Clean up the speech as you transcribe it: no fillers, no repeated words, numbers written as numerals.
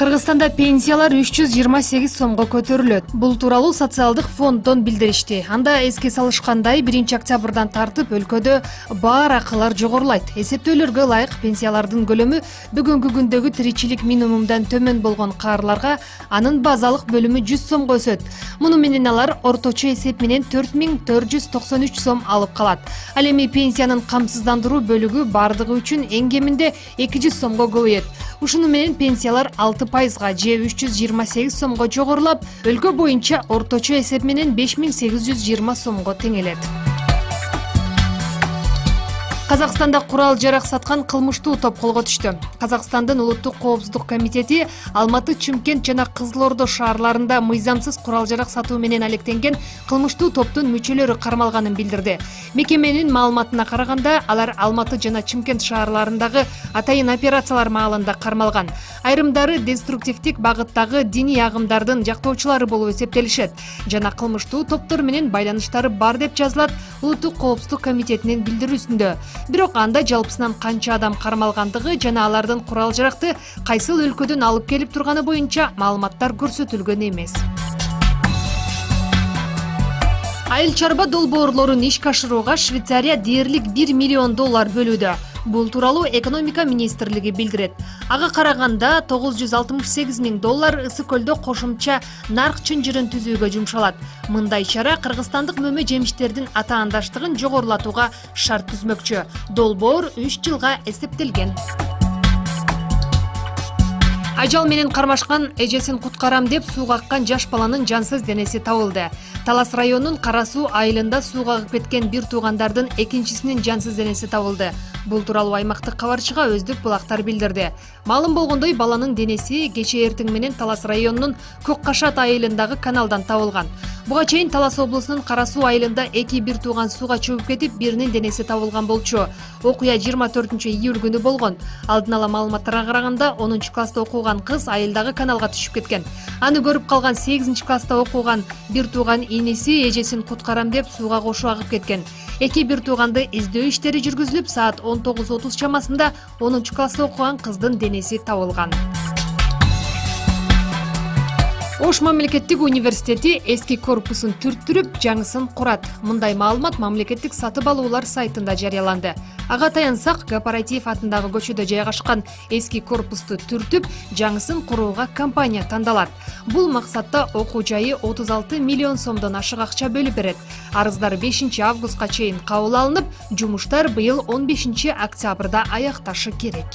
Кыргызстанда пенсиялар 328 сомго көтөрүлөт. Бул тууралуу социалдык фонддон билдиришти. Анда эске салышкандай 1-октябрдан тартып өлкөдө баар акылар жогорулайт. Эсептөөлөргө ылайык пенсиялардын көлөмү бүгүнкү күндөгү тиричилик минимумдан төмөн болгон каарыларга анын базалык бөлүмү 100 сомго өсөт. Муну менен алар орточо эсеп менен 4493 сом алып калат. Ал эми пенсиянын камсыздандыруу бөлүгү бардыгы үчүн эң кеминде 200 сомго көбөйөт. Ушуну менен пенсиялар 6%га же 328 сомго жогорулап, өлкө боюнча орточо эсеп менен 5820 сомго теңелет. Казакстанда курал жарак саткан кылмыштуу топ колго түштү. Казакстандын улуттук коопсуздук комитети Алматы, Чымкент жана Кызыл Ордо шаарларында мыйзамсыз курал жарак сатуу менен алектенген кылмыштуу топтун мүчөлөрү кармалганын билдирди. Мекеменин маалыматына караганда, алар Алматы жана Чымкент шаарларындагы атайын операциялар маалында кармалган. Айрымдары деструктивдик багыттагы диний агымдардын жактоочулары болуп эсептелишет жана кылмыштуу топтор менен байланыштары бар деп жазылат улуттук коопсуздук комитетинин билдирүүсүндө. Бирок анда жалпысынан канча адам кармалгандыгы жана алардын курал жаракты кайсыл өлкөдөн алып келип турганы боюнча маалыматтар көрсөтүлгөн эмес. Айыл чарба долбоорлорун ишке ашырууга Швейцария дээрлик $1 миллион бөлүүдө. Бул тууралуу экономика министрлиги билдирет. Ага караганда $968 миң Ысык көлдө кошумча нарк чынжырын түзүүгө жумшалат. Мындай чара кыргызстандык мөмө жемиштердин атаандаштыгын жогорулатууга шарт түзмөкчү. Долбоор 3 жылга эсептелген. Ажал менен кармашкан эжесин куткарам деп сууга аккан жаш баланын жансыз денеси табылды. Талас районунун Кара Суу айылында сууга агып кеткен бир туугандардын экинчисинин жансыз денеси табылды. Бул тууралуу аймактык кабарчыга өздүк булактар билдирди. Маалым болгондой, баланын денеси кечээ эртең менен Талас районунун Көк Кашат айылындагы каналдан табылган. Буга чейин Талас облусунун Кара Суу айылында бир тууган сууга чөгүп кетип, биринин денеси табылган болчу. Окуя 24-июль күнү болгон. Алдын ала маалыматтарга караганда, 10-класста окуган кыз айылдагы каналга түшүп кеткен. Аны көрүп калган 8-класста окуган бир тууган иниси эжесин куткарам деп сууга кошуп агып кеткен. Бир тууганды издөө иштери жүргүзүлүп, саат 19:30 чамасында 10-класста окуган кыздын денеси табылган. Ош мамлекеттик университети эски корпусун түрттүрүп, жаңысын курат. Мындай маалымат мамлекеттик сатып алуулар сайтында жарыяланды. Ага таянсак, Кооператив атындагы көчөдө жайгашкан эски корпусту түртүп, жаңысын курууга компания тандалат. Бул максатта окуу жайы 36 миллион сомдон ашык акча бөлүп берет. Арыздар 5 августка чейин кабыл алынып, жумуштар быйыл 15 октябрда аякташы керек.